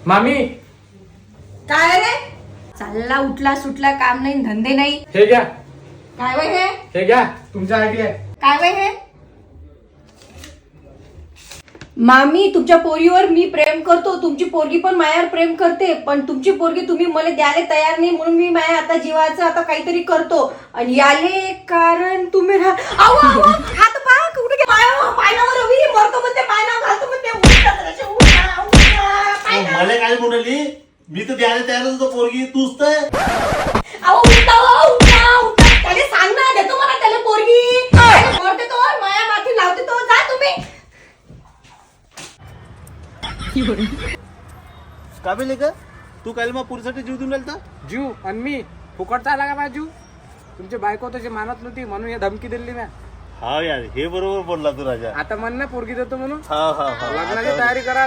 मामी काय रे? चालला उठला सुटला, काम नाही धंदे नाही. हे घ्या, काय वय हे? हे घ्या, तुमच्या आयडी आहे. काय वय हे? मामी, तुमच्या पोरीवर मी प्रेम करतो, तुमची पोरगी पण मायावर प्रेम करते, पण तुमची पोरगी तुम्ही मला द्यायला तयार नाही, म्हणून मी माया आता जीवाचं आता काहीतरी करतो. आणि याले कारण तुम्ही हात पाय कुठे गे? पायनावर रवी मरतो म्हणते, पायनावर घालतो म्हणते. मला काय म्हणाली? मी तर द्यायला तयारच होतो पोरगी, तूच तर. त्याला सांग ना, देतो मला त्याला पोरगी. मरते तो, माया माथी लावते तो. जा तुम्ही. का बेले का तू काय मग पुरीसाठी जीव देऊन राहिला? जीव आणि मी फुकटचा आला का माझा जीव? तुमची बायको तशी मानत नव्हती म्हणून हे धमकी दिली मी. हा यार, हे बरोबर बोलला तू राजा. आता म्हण ना पोरगी देतो म्हणून. हा हा हा लग्नाची तयारी करा.